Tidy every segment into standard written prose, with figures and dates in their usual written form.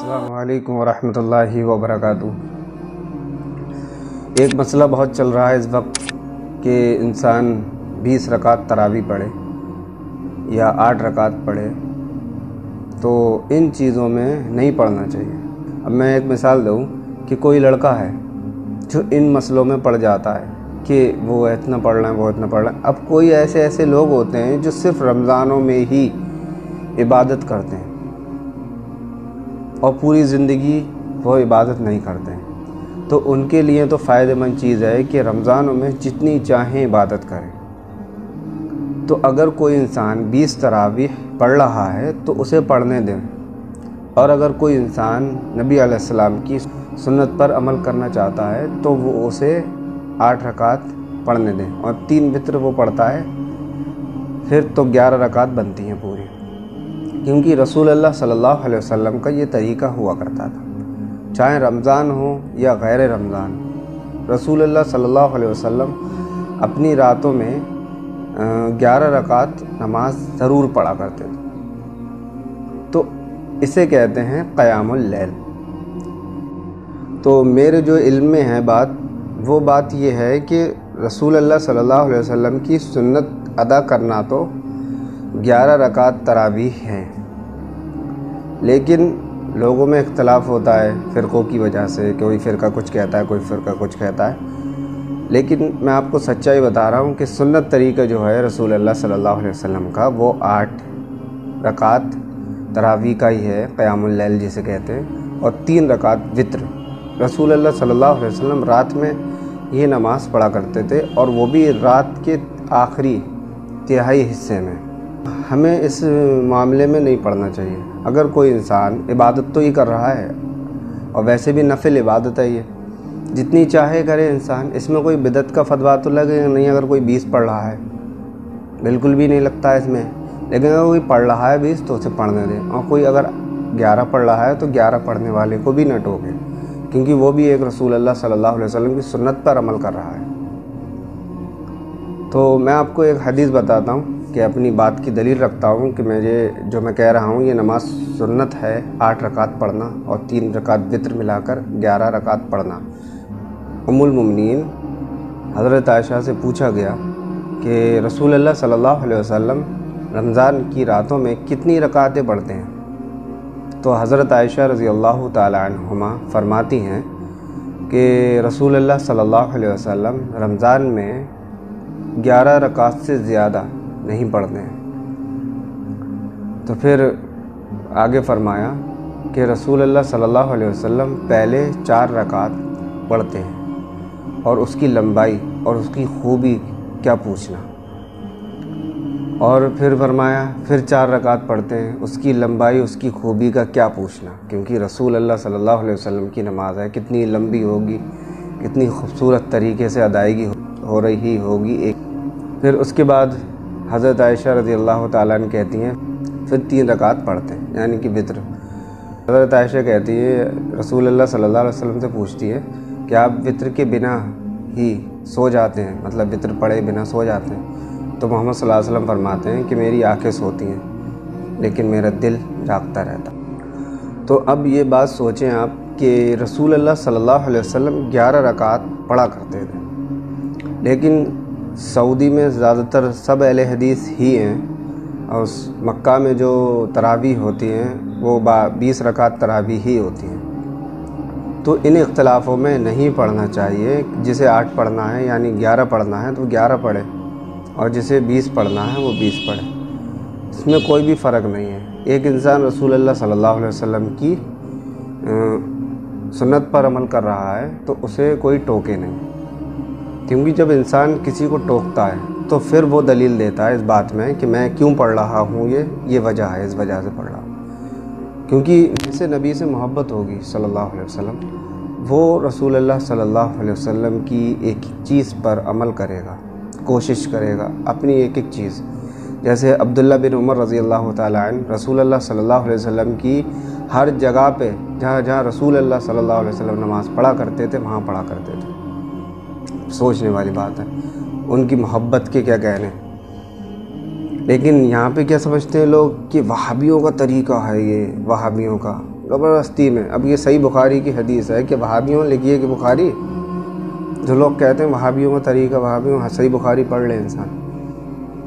अस्सलामु अलैकुम वरहमतुल्लाहि वबरकातुहू। एक मसला बहुत चल रहा है इस वक्त कि इंसान 20 रकात तरावी पढ़े या 8 रकात पढ़े, तो इन चीज़ों में नहीं पढ़ना चाहिए। अब मैं एक मिसाल दूँ कि कोई लड़का है जो इन मसलों में पड़ जाता है कि वो इतना पढ़ रहे हैं, वो इतना पढ़ रहे हैं। अब कोई ऐसे लोग होते हैं जो सिर्फ़ रमज़ानों में ही इबादत करते हैं और पूरी ज़िंदगी वो इबादत नहीं करते हैं, तो उनके लिए तो फ़ायदेमंद चीज़ है कि रमज़ानों में जितनी चाहें इबादत करें। तो अगर कोई इंसान 20 तरावीह पढ़ रहा है तो उसे पढ़ने दें, और अगर कोई इंसान नबी अलैहिस्सलाम की सुन्नत पर अमल करना चाहता है तो वो उसे 8 रकात पढ़ने दें, और 3 वित्र वो पढ़ता है, फिर तो 11 रकात बनती हैं पूरी। क्योंकि रसूल अल्लाह सल्लल्लाहु अलैहि वसल्लम का ये तरीक़ा हुआ करता था, चाहे रमज़ान हो या गैर रमज़ान। रसूल अल्लाह सल्लल्लाहु अलैहि वसल्लम अपनी रातों में 11 रकात नमाज ज़रूर पढ़ा करते थे। तो इसे कहते हैं क़यामुल लैल। तो मेरे जो इल्म में है वो बात ये है कि रसूल अल्लाह सल्लल्लाहु अलैहि वसल्लम की सुन्नत अदा करना तो 11 रकात तरावीह हैं, लेकिन लोगों में इख्तलाफ होता है फ़िरक़ों की वजह से। कोई फ़िरका कुछ कहता है, कोई फ़िरका कुछ कहता है। लेकिन मैं आपको सच्चाई बता रहा हूँ कि सुन्नत तरीक़ा जो है रसूल अल्लाह सल्लल्लाहु अलैहि वसल्लम का, वो 8 रकात तरावी का ही है, क़यामुल लैल जिसे कहते हैं, और 3 रकात वित्र। रसूल अल्लाह सल्लल्लाहु अलैहि वसल्लम रात में ये नमाज़ पढ़ा करते थे, और वो भी रात के आखिरी तिहाई हिस्से में। हमें इस मामले में नहीं पढ़ना चाहिए। अगर कोई इंसान इबादत तो ही कर रहा है, और वैसे भी नफिल इबादत है, ये जितनी चाहे करे इंसान, इसमें कोई बिदअत का फतवा तो लगे नहीं। अगर कोई 20 पढ़ रहा है, बिल्कुल भी नहीं लगता है इसमें, लेकिन अगर कोई पढ़ रहा है 20 तो उसे पढ़ने दें। और कोई अगर 11 पढ़ रहा है तो 11 पढ़ने वाले को भी न टोके, क्योंकि वो भी एक रसूल अल्लाह सल्लल्लाहु अलैहि वसल्लम की सुन्नत पर अमल कर रहा है। तो मैं आपको एक हदीस बताता हूँ कि अपनी बात की दलील रखता हूँ कि जो मैं कह रहा हूँ ये नमाज सुन्नत है, 8 रकात पढ़ना और 3 रकात वित्र मिलाकर 11 रकात पढ़ना। उम्मुल मोमिनीन हज़रत आयशा से पूछा गया कि रसूल अल्लाह सल्लल्लाहु अलैहि वसल्लम रमज़ान की रातों में कितनी रकातें पढ़ते हैं? तो हज़रत आयशा रज़ी अल्लाह ताला अन्हुमा फरमाती हैं कि रसूल अल्लाह सल्लल्लाहु अलैहि वसल्लम रमज़ान में 11 रकात से ज़्यादा नहीं पढ़ते हैं। तो फिर आगे फरमाया कि रसूल अल्लाह सल्लल्लाहु अलैहि वसल्लम पहले 4 रकात पढ़ते हैं, और उसकी लंबाई और उसकी खूबी क्या पूछना। और फिर फरमाया फिर 4 रकात पढ़ते हैं, उसकी लंबाई उसकी खूबी का क्या पूछना, क्योंकि रसूल अल्लाह सल्लल्लाहु अलैहि वसल्लम की नमाज़ है, कितनी लंबी होगी, कितनी खूबसूरत तरीके से अदायगी हो रही होगी एक। फिर उसके बाद हज़रत आयशा रज़ी अल्लाह ताला अन्हा कहती हैं फिर 3 रकात पढ़ते हैं, यानी कि वित्र। हज़रत आयशा कहती है रसूल अल्लाह सल्लल्लाहु अलैहि वसल्लम से पूछती है कि आप वित्र के बिना ही सो जाते हैं, मतलब वित्र पढ़े बिना सो जाते हैं? तो मोहम्मद सल्लल्लाहु अलैहि वसल्लम फरमाते हैं कि मेरी आंखें सोती हैं लेकिन मेरा दिल जागता रहता। तो अब ये बात सोचें आप कि रसूल अल्लाह सल्लल्लाहु अलैहि वसल्लम 11 रकात पढ़ा करते थे, लेकिन सऊदी में ज़्यादातर सब अहले हदीस ही हैं, और मक्का में जो तरावी होती हैं वो 20 रकात तरावी ही होती हैं। तो इन इख्तलाफ़ों में नहीं पढ़ना चाहिए। जिसे 8 पढ़ना है यानी 11 पढ़ना है तो 11 पढ़े, और जिसे 20 पढ़ना है वो 20 पढ़े। इसमें कोई भी फ़र्क नहीं है। एक इंसान रसूल अल्लाह सल्लल्लाहु अलैहि वसल्लम की सुन्नत पर अमल कर रहा है तो उसे कोई टोके नहीं, क्योंकि जब इंसान किसी को टोकता है तो फिर वो दलील देता है इस बात में कि मैं क्यों पढ़ रहा हूँ, ये वजह है, इस वजह से पढ़ रहा हूँ। क्योंकि जिसे नबी से मोहब्बत होगी सल्लल्लाहु अलैहि वसल्लम, वो रसूल अल्लाह सल्लल्लाहु अलैहि वसल्लम की एक चीज़ पर अमल करेगा, कोशिश करेगा अपनी एक चीज़। जैसे अब्दुल्ला बिन उमर रज़ी अल्लाह ताला अन्हु रसूल अल्लाह सल्लल्लाहु अलैहि वसल्लम की हर जगह पे जहाँ रसूल अल्लाह सल्लल्लाहु अलैहि वसल्लम नमाज़ पढ़ा करते थे वहाँ पढ़ा करते थे। सोचने वाली बात है, उनकी मोहब्बत के क्या कहने। लेकिन यहाँ पे क्या समझते हैं लोग कि वहाबियों का तरीक़ा है ये, वहाबियों का زبردستی میں. اب یہ صحیح بخاری کی حدیث ہے کہ وہابیوں لکھی کہ بخاری، جو لوگ کہتے ہیں وہابیوں کا طریقہ، وہابیوں صحیح بخاری پڑھ لیں. انسان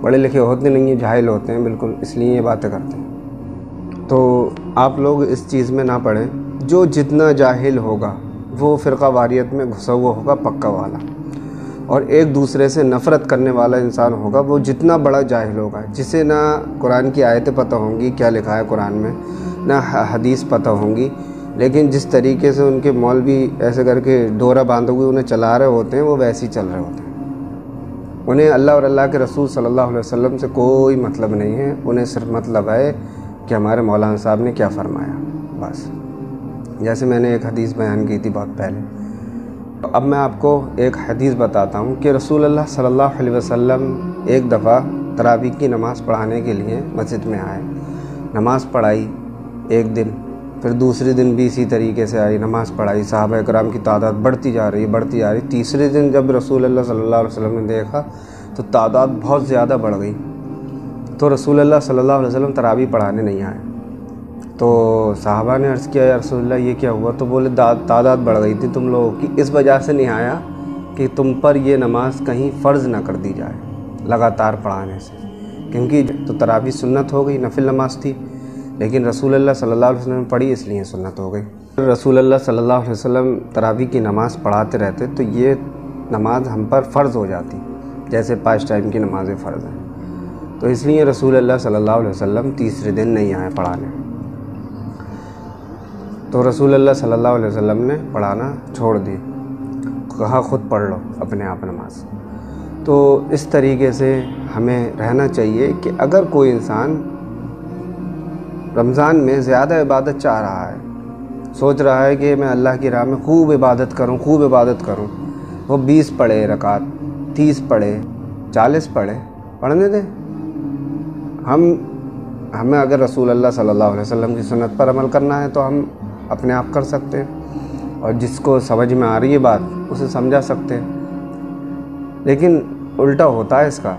پڑھے لکھے ہوتے نہیں ہیں، جاہل ہوتے ہیں بالکل، اس لیے یہ باتیں کرتے ہیں. تو آپ لوگ اس چیز میں نہ پڑھیں. جو جتنا جاہل ہوگا وہ فرقہ واریت میں گھسا ہوا ہوگا پکا والا، اور ایک دوسرے سے نفرت کرنے والا انسان ہوگا وہ جتنا بڑا جاہل ہوگا، جسے نہ قرآن کی آیتیں پتہ ہوں گی کیا لکھا ہے قرآن میں، نہ حدیث پتہ ہوں گی، لیکن جس طریقے سے ان کے مولوی ایسے کر کے ڈورا باندھے ہوئے انہیں چلا رہے ہوتے ہیں وہ ویسے ہی چل رہے ہوتے ہیں. انہیں اللہ اور اللہ کے رسول صلی اللہ علیہ وسلم سے کوئی مطلب نہیں ہے. انہیں صرف مطلب ہے کہ ہمارے مولانا صاحب نے کیا فرمایا بس. جیسے میں نے ایک حدیث بیان کی تھی بہت پہلے. اب میں آپ کو ایک حدیث بتاتا ہوں کہ رسول اللہ صلی اللہ علیہ وسلم ایک دفعہ تراویح کی نماز پڑھانے کے لیے مسجد میں آئے. نماز پڑھائی ایک دن، پھر دوسرے دن بھی اسی طریقے سے آئی، نماز پڑھائی. صحابہ کرام کی تعداد بڑھتی جا رہی. تیسرے دن جب رسول اللہ صلی اللہ علیہ وسلم نے دیکھا تو تعداد بہت زیادہ بڑھ گئی. تو رسول اللہ صلی اللہ علیہ وسلم تراویح پڑھانے نہیں آئے. تو صحابہ نے عرض کیا یا رسول اللہ یہ کیا ہوا؟ تو بولے تعداد بڑھ گئی تھی تم لوگوں کی، اس وجہ سے نہیں آیا کہ تم پر یہ نماز کہیں فرض نہ کر دی جائے لگاتار پڑھانے سے، کیونکہ تو تراویح سنت ہو گئی، نفل نماز تھی، لیکن رسول اللہ صلی اللہ علیہ وسلم نے پڑھی اس لیے سنت ہو گئی. رسول اللہ صلی اللہ علیہ وسلم تراویح کی نماز پڑھاتے رہتے تو یہ نماز ہم پر فرض ہو جاتی، جیسے 5 ٹائم کی نمازیں فرض ہیں. تو اس لیے رسول اللہ صلی اللہ علیہ وسلم تیسرے دن نہیں آئے پڑھانے. تو رسول اللہ صلی اللہ علیہ وسلم نے پڑھانا چھوڑ دی، کہا خود پڑھ لو اپنے آپ نماز. تو اس طریقے سے ہمیں رہنا چاہیے کہ اگر کوئی انسان رمضان میں زیادہ عبادت چاہ رہا ہے، سوچ رہا ہے کہ میں اللہ کی راہ میں خوب عبادت کروں، وہ 20 پڑھے رکعت، 30 پڑھے، 40 پڑھے، پڑھنے دیں. ہمیں اگر رسول اللہ صلی اللہ علیہ وسلم کی سنت پر عمل کرنا ہے تو ہم اپنے آپ کر سکتے ہیں، اور جس کو سمجھ میں آ رہی ہے بات اسے سمجھا سکتے ہیں. لیکن الٹا ہوتا ہے اس کا،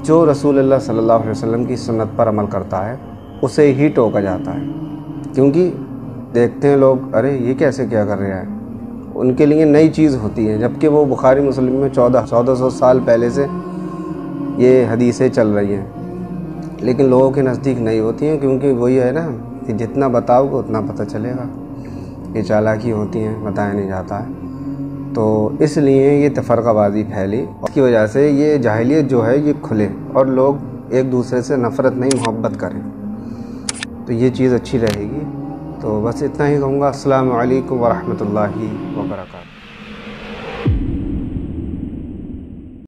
جو رسول اللہ صلی اللہ علیہ وسلم کی سنت پر عمل کرتا ہے اسے ہی ٹوکا جاتا ہے، کیونکہ دیکھتے ہیں لوگ ارے یہ کیسے کیا کر رہا ہے. ان کے لیے نئی چیز ہوتی ہے، جبکہ وہ بخاری مسلم میں 1400 سال پہلے سے یہ حدیثیں چل رہی ہیں، لیکن لوگوں کے نزدیک نہیں ہوتی ہیں، کیونکہ وہی ہے نا کہ جتنا بتاؤ گے اتنا پتہ چلے گا. یہ چالاکی ہوتی ہیں، بتایا نہیں جاتا ہے. تو اس لیے یہ تفرقہ بازی پھیلی، اس کی وجہ سے یہ جاہلیت جو ہے یہ کھلے اور لوگ ایک دوسرے سے نفرت نہیں محبت کریں، تو یہ چیز اچھی رہے گی. تو بس اتنا ہی کہوں گا. السلام علیکم ورحمۃ اللہ وبرکاتہ.